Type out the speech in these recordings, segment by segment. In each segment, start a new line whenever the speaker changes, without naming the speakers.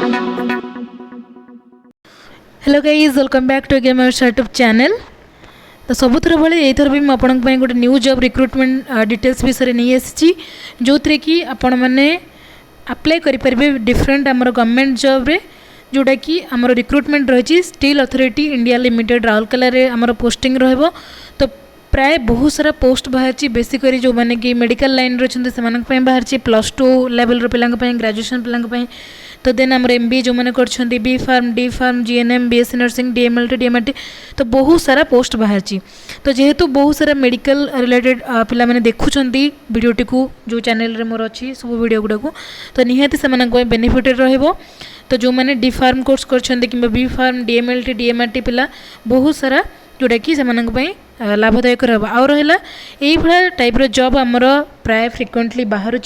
Hello guys, welcome back to again our YouTube channel. तो सबुथर भाई एथर भी मुझे गोटे न्यू जॉब रिक्रुटमेंट डिटेल्स विषय नहीं आसी जो थे कि आपण मैंने अप्लाई करेंगे डिफरेंट आमर गवर्नमेंट जॉब रे जोटा कि आमर रिक्रुटमेंट रही steel authority India limited Rourkela आमर पोस्टिंग रहिबो। तो प्राय बहुत सारा पोस्ट बाहर बेसिक जो मैंने कि मेडिकल लाइन रही से बाहर +2 लेवल पिला ग्रेजुएशन पिला। तो देन आमर MBA जो मैंने कर B pharm D pharm GNM BSc nursing DMLT DMRT तो बहुत सारा पोस्ट बाहर। तो जेहेतु बहुत सारा मेडिकल रिलेटेड पिला मैंने देखुं वीडियोटी को जो चैनल रे मोर अच्छी सब वीडियो गुड़ा को तो निहाती से बेनिफिटेड रहिबो। तो जो मैंने डी फार्म कोर्स कर बी फार्म DMLT DMRT पिला बहुत सारा जोटा कि लाभदायक रहा। आउ रहा यही भाया टाइप जॉब आमर प्राय फ्रिक्वेंटली बाहर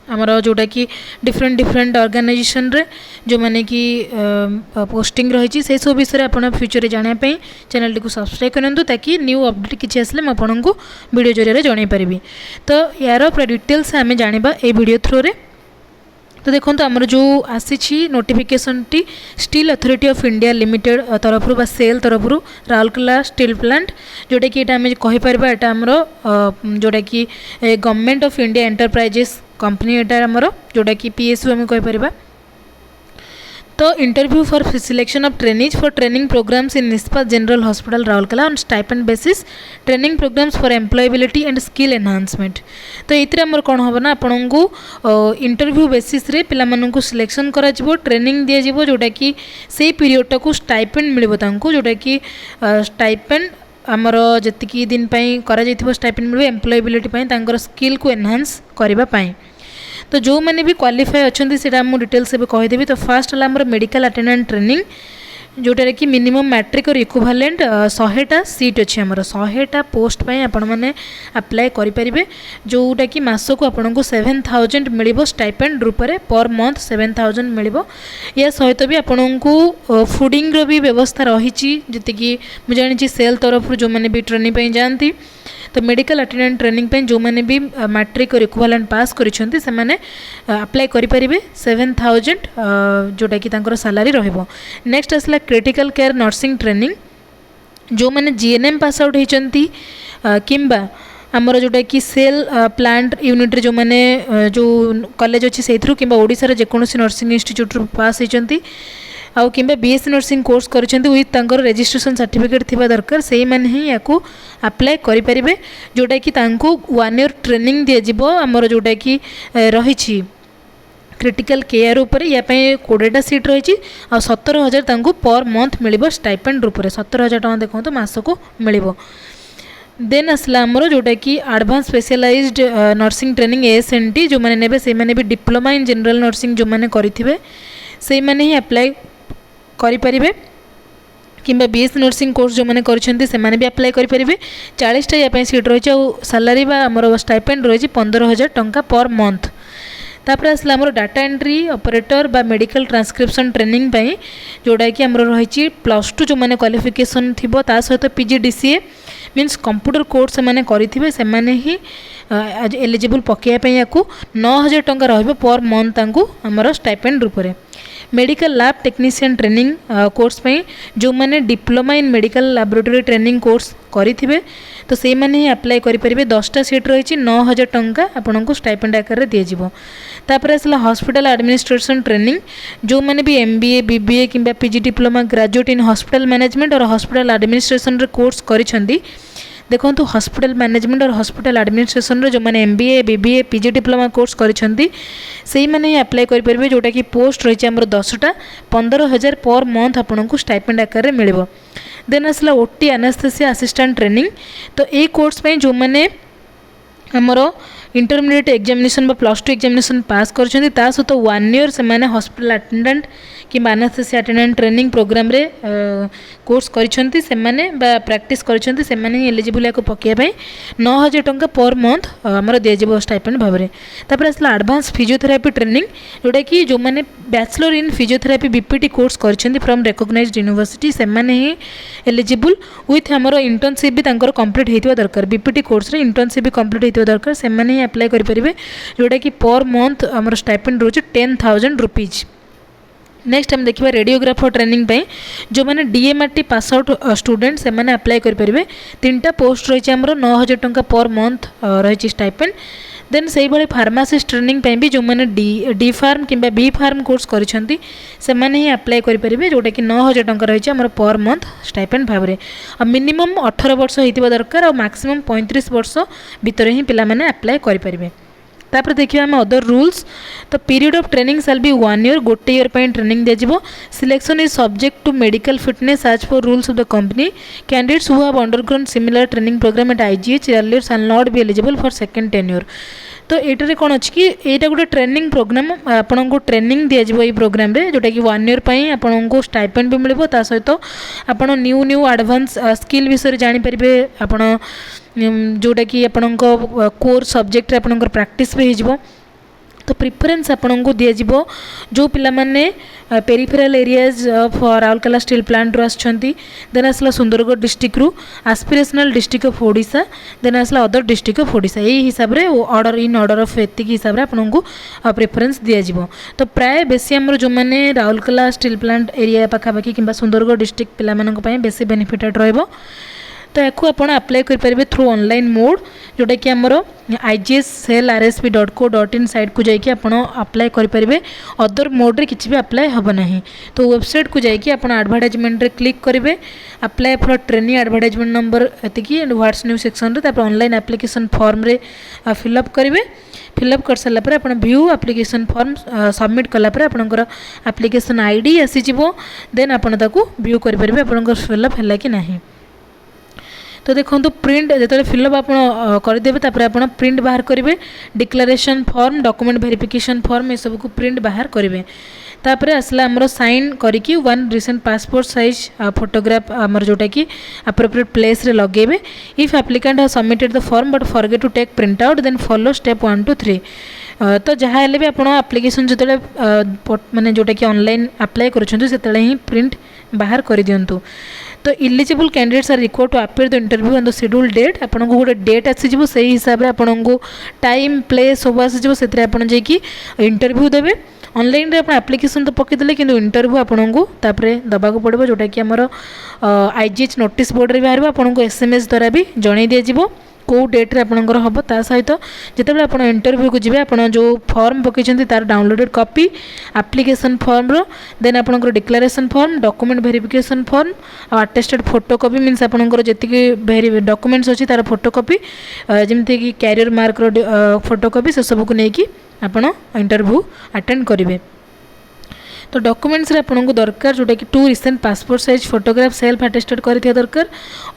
आमर जोटा कि डिफरेंट ऑर्गेनाइजेशन रे जो मैंने कि पोस्टिंग रही से सब विषय आप फ्यूचर में जानापी चैनल टी सब्सक्राइब करूँ ताकि न्यू अपडेट किसी आसले मुझे वीडियो जरिए जन पारि। तो यार पूरा डिटेल्स आम जाना ये वीडियो थ्रू रे। तो देखो आमर जो आसी notification T steel authority of India limited तरफ बा सेल तरफ राउरकेला स्टील प्लांट जोटा कि आम कहीपर यहाँ आमर जोटा कि government of India enterprises company यहाँ आमर जोटा कि PSU आम कहीपर। तो interview for selection of trainees for training programmes in निस्पा general hospital Rourkela on stipend basis training programmes for employability and skill enhancement. तो ये आमर कौन हम ना आपन को इंटरव्यू बेसिस रे पिला माननकु सिलेक्शन करा जिवो ट्रेनिंग दिया जिवो जोटा कि से पीरियड टाकू स्टाइपेंड मिलिबो तांको जोटा कि स्टाइपेंड आमर जतिकी दिन पई करा जाइथिबो स्टाइपेंड मिलिबो एम्प्लॉयबिलिटी पई तांकर स्किल को एनहांस करबा पई। तो जो मैंने भी क्वालिफाई अच्छा से मुझे डिटेल्स कहीदेवी। तो फास्ट है आमर मेडिकल अटेंडेंट ट्रेनिंग जोटार कि मिनिमम मैट्रिक और इक्विवेलेंट 100टा सीट अच्छी आमर 100टा पोस्ट पे आपण मैंने अप्लाई करेंगे जोटा कि मासक आपन को 7000 मिल स्टाइपेंड रूप में पर मंथ 7000 मिल। या सहित भी आपन को फूडिंग भी व्यवस्था रही जी मुझे जानी सेल तरफ जो मैंने भी ट्रेनिंग जाती। तो मेडिकल अटेंडेंट ट्रेनिंग पे जो मैंने भी मैट्रिक और इक्विवेलेंट पास करिसेंती से माने अप्लाई करेंगे 7000 जोटा कि तांकर सैलरी रहिबो। नेक्स्ट आसला क्रिटिकल केयर नर्सिंग ट्रेनिंग जो मैंने GNM पास आउट होती किंबा आमर जोटा कि सेल प्लांट यूनिट रे जो मैंने जो कॉलेज अच्छी से कि ओडिशा जेकोसी नर्सिंग इंस्टीट्यूट पास होती आउ कि BSc नर्सिंग कोर्स करिसेंती विथ तांकर रजिस्ट्रेशन सर्टिफिकेट थिबा दरकार से माने ही याकू अप्लाई करि परिबे जोटा कि तांको 1 ईयर ट्रेनिंग दिया जिवो आमर जोटा कि रही क्रिटिकल केयर उपर या 20टा सीट रही आ 17000 तांको पर मंथ मिलिबो स्टाइपेंड रूप में 17000 टका देखो तो मास को मिलिबो। देन आसला आमर जोटा कि advance specialised nursing training ASNT जो मैंने नेबे से माने भी डिप्लोमा इन जनरल नर्सिंग जो मैंने करिथिबे से माने ही अप्लाई करें कि BSc नर्सिंग कोर्स जो मैंने कर भी अप्लाई करेंगे 40टा या सीट रही सैलरी आमर स्टाइपेंड रही 15000 टंका पर मंथ। तापर आसला आमर डाटा एंट्री ऑपरेटर बा मेडिकल ट्रांसक्रिप्शन ट्रेनिंग पाई जोटा कि आमर रही +2 जो मैंने क्वालिफिकेशन थी सहित PGDCA मीन्स कंप्यूटर कोर्स से मैंने करेंगे से माने ही एलिजिबल पकेयापी या 9000 टंका रहिबो पर मंथ आमर स्टाइपेंड रूप में। Medical lab technician training course पे जो मैंने diploma in medical laboratory training course करेंगे तो से माने ही अप्लाई करेंगे 10टा सीट रही 9000 टंका आपन को स्टाइपेंड आकार दि जाव। तापर आसला हॉस्पिटल एडमिनिस्ट्रेशन ट्रेनिंग जो मैंने भी MBA BBA कि PG diploma graduate in hospital management और हॉस्पिटल एडमिनिस्ट्रेशन कोर्स करिसेंती। देखो हॉस्पिटल मैनेजमेंट और हॉस्पिटल एडमिनिस्ट्रेशन जो मैंने MBA BBA PG diploma course करिसेंती से माने ही अप्लाई करेंगे जोटा कि पोस्ट रही आमर 10टा 15000 पर मंथ आपन को स्टाइपेंड आकार मिलिबो। देन आसला OT एनेस्थेसिया असिस्टेंट ट्रेनिंग तो ये कोर्स पे जो मैंने आमर इंटरमीडिएट एग्जामिनेशन +2 एग्जामिनेशन पास कर सहित 1 ईयर से माने हॉस्पिटल अटेंडेंट कि एनेस्थेसिया अटेंडेंट ट्रेनिंग प्रोग्राम रे कोर्स करिसेंती से माने प्रैक्टिस करिसेंती से माने एलिजिबल या पकेया 9000 टंका पर मंथ आमर दि जाव स्टाइपेंड भाव में। तापर आसला एडवांस फिजियोथेरापी ट्रेनिंग जोटा कि जो मैंने bachelor in physiotherapy BPT course करिसेंती फ्रॉम रिकॉग्नाइज्ड यूनिवर्सिटी से माने ही एलिजिबल विथ आमर इंटर्नशिप भी तांकर कंप्लीट होइतिबा दरकार BPT कोर्स रे इंटर्नशिप भी कंप्लीट होइतिबा दरकार से माने ही अप्लाई करेंगे जोटा कि पर मंथ आमर स्टाइपेंड रोज 10,000 रुपीज। नेक्स्ट आम देखा रेडियोग्राफर ट्रेनिंग जो मैंने डीएमआरटी पास आउट स्टूडेंट से मैंने अप्लाई करेंगे 3टा पोस्ट रही आमर 9,000 टंका पर मंथ रही स्टाइपेंड देन से भाई फार्मासीस्ट ट्रेनिंग भी जो मैंने डी फार्म कि बी फार्म कोर्स करिसेंती से मैंने ही अप्लाई करेंगे जोटा कि 9,000 टंका रही आमर पर मंथ स्टाइपेंड भाव में मिनिमम 18 वर्ष होता दरकार और मैक्सिमम 35 वर्ष भितर ही पिला माने अप्लाई करेंगे। तापर देखिए आम अदर रूल्स तो period of training shall be 1 year गोटे ईयर पर ट्रेनिंग दिज्व selection is subject to medical fitness as per rules of the company candidates who have undergone similar training programme at IGH earlier shall not be eligible for second tenure. तो ये कौन अच्छी कि यहाँ गोटे training programme आपन को training दिज्व ये प्रोग्राम रे जोटा कि 1 ईयर पर आपन को स्टाइपेंड भी मिल ता सहित आपन न्यू एडवांस स्किल विषय जानीपर आपन जोटा कि आपण कोर सब्जेक्ट आपन प्रैक्टिस भी हो तो प्रिफरेन्स आपन को दिज्व जो पिला माने peripheral areas of Rourkela steel plant रू आछंती देन आसला सुंदरगढ़ डिस्ट्रिक्ट रू aspirational district of Odisha then आसला अदर डिस्ट्रिक्ट ऑफ ओडिशा यही हिसाब रे ऑर्डर इन ऑर्डर ऑफ एतिक हिसाब रे आपन को प्रिफरेन्स दिज्व। तो प्राय बेसी हमर जो माने राउरकेला स्टील प्लांट एरिया पाखापाखि कि सुंदरगढ़ डिस्ट्रिक्ट पिला मानक पय बेसी बेनिफिटेड रहइबो। तो या आपड़ अप्लाई करेंगे थ्रू ऑनलाइन मोड जोटा कि आमर IGSCellRSP.co.in साइट को जाकि आप अप्लाई करेंगे अदर मोड्रे किसी भी अप्लाई हम ना। तो वेबसाइट को जाकि आप एडवर्टाइजमेंट रे क्लिक करेंगे apply for training advertisement number एतिकी व्हाट्स न्यू सेक्शन रे तापर ऑनलाइन एप्लिकेशन फॉर्म रे फिलअप करेंगे फिलअप कर सारा पर आप व्यू एप्लिकेशन फॉर्म सबमिट कलापर आपंकर एप्लिकेशन आईडी आसीजिवो देन आपन ताकू व्यू करेंगे आपंकर फिलअप है कि नहीं। तो देखो प्रिंट जो फिलअप आप करदेवे आप प्रिंट बाहर करेंगे declaration form document verification form ये सब को प्रिंट बाहर करेंगे तापर आसला आमर साइन करके 1 रिसेंट पासपोर्ट साइज फोटोग्राफ आमर जोटा कि अप्रोप्रिएट प्लेस रे लगेबे if applicant has submitted the form but forget to take print out then follow step 1 to 3। तो जहाँ हेले भी आप एप्लिकेशन जो माने जोटा कि ऑनलाइन अप्लाई कर ही प्रिंट बाहर कर दिंतु। तो eligible candidates are required to appear the interview on the schedule date आपन को गोटे डेट आसीजिवो से हिसाब रे आपन को टाइम प्लेस सब आसीजिवो सेतरे आपन जेकी इंटरव्यू देबे ऑनलाइन रे आपन एप्लिकेशन तो पकेदेले किंतु इंटरव्यू आपन को तापरे दबा को पड़बो जोटा कि हमर आईजीएच नोटिस बोर्ड रे बाहर आपन को एसएमएस द्वारा भी जणाई दिया जिवो कौ डेट्रे आपंकर हम ता सहित जिते आप इंटरव्यू को जी आप जो फॉर्म पकई तार डाउनलोडेड कॉपी एप्लिकेशन फॉर्म रो देन आपंकर declaration form document verification form और अटेस्टेड फोटो कॉपी मीन्स आपंकर जी डॉक्यूमेंट्स अच्छी तार फोटो कॉपी जमती कि कैरियर मार्क रो फोटो कॉपी से सबको लेकिन आप इंटरव्यू अटेंड करेंगे। तो डॉक्यूमेंट्स रे आपको दरकार जोटा कि 2 recent passport size photograph self attested करथिया दरकार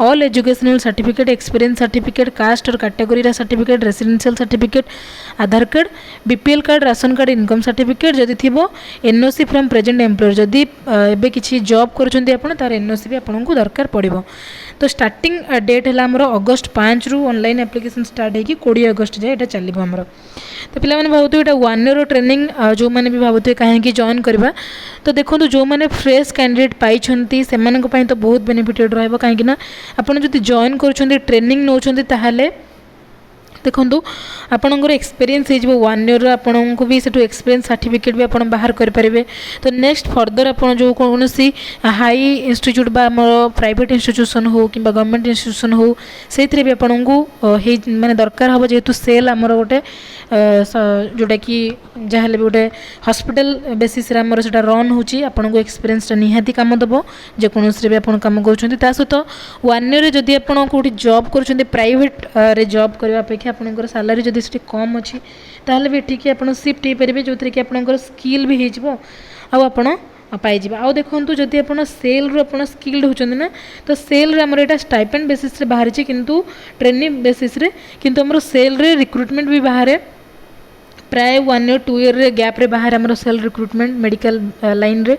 all educational certificate experience certificate caste और category certificate residential certificate Aadhaar card BPL card ration card income certificate जदि थिबो एनओसी फ्रॉम प्रेजेंट एम्प्लॉयर जदि एबे किछि जॉब करछन्ती आपण तार एनओसी भी आपको दरकार पड़िबो। तो स्टार्टिंग डेट है आमर अगस्ट 5 रु ऑनलाइन एप्लिकेशन स्टार्ट होगी 20 अगस्त जाए ये चलो आमर। तो पिलाने भावुए यहाँ 1 ईयर ट्रेनिंग जो मैंने भी भावुए कहीं जॉइन करवा तो देखो जो मैंने फ्रेश कैंडिडेट पाई से तो बहुत बेनिफिटेड रहा कहीं आपड़ जो जॉइन कर ट्रेनिंग नौ देखो आपणकर एक्सपीरियंस हो 1 ईयर आपन को भी से एक्सपीरियंस सर्टिफिकेट भी आप बाहर करेंगे। तो नेक्स्ट फर्दर आप जो कौन सी हाई इंस्टीट्यूट बा प्राइवेट इंस्टीट्यूशन हो कि गवर्नमेंट इंस्टीट्यूशन हो से भी आपन को माने दरकार हम जेहेतु सेल आमर गोटे जोटा कि जहाँ भी गोटे हॉस्पिटल बेसिस आमर से रन होची आपन को एक्सपीरियंस निहाती काम देव जेकोसी भी आप कम कर सहित 1 ईयर जदि आप कौटी जॉब कर प्राइवेट रे जॉब करने अपेक्षा आपंकर सैलरी जदि से कम अच्छी ताहले भी ठीक आप सिफ्ट हो पारे जो थी कि आपंकर स्किल भी हो आपड़ पाइबा। आउ देखो जदि आप सेल रू आप स्किल्ड होती ना तो सेल रे आमर यहाँ स्टाइपेंड बेसिस बाहरी किंतु ट्रेनिंग बेसिस किंतु आमर सेल रे रिक्रुटमेंट भी बाहर प्राय 1 ईयर 2 ईयर गैप रे बाहर आमर सेल रिक्रुटमेंट मेडिकल लाइन रे।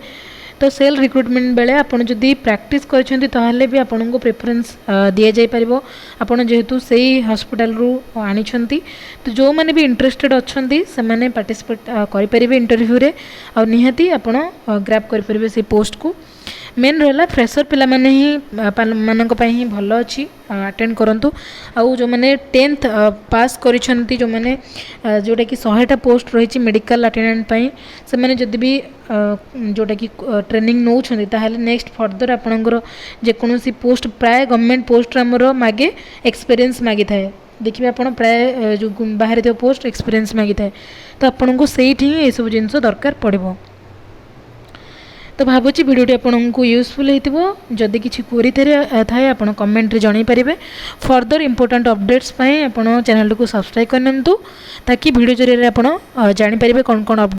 तो सेल रिक्रुटमेंट बेले आपन जदि प्रैक्टिस करछन्ती ताहले भी आपन को प्रेफरेंस दिया जाय परिबो आपन जेहेतु सेही हॉस्पिटल रू आनी छन्ती। तो जो माने भी इंटरेस्टेड अछन्ती से माने पार्टिसिपेट करि परिबे इंटरव्यू रे और निहाती आपन ग्रैब करि परिबे से पोस्ट को। मेन रहा फ्रेशर पिला माने ही मानक पई ही भल अच्छी अटेंड करंतु आउ जो मैंने 10th पास करिसेंती जो मैंने जोटा कि 100टा पोस्ट रही मेडिकल अटेंडेंट पई से मैंने जदि भी जोटा कि ट्रेनिंग नौछंती ताहले नेक्स्ट फर्दर आपणकर जेकोसी पोस्ट प्राय गवर्नमेंट पोस्ट आमर मागे एक्सपीरियंस मागी थाए देखिए आप प्राय जो बाहर थी पोस्ट एक्सपीरियंस मागी थाए तो आपन को सही ये सब जिनस दरकार पड़ो। तो भावुची भिडियोटी आपको यूजफुल होती जदि किसी क्वेरी थाए आप कमेंट जन पारे फर्दर इंपोर्टेंट अपडेट्स आप चैनल को सब्सक्राइब करनी ताकि भिडियो जरिए आप जापर कौन कौन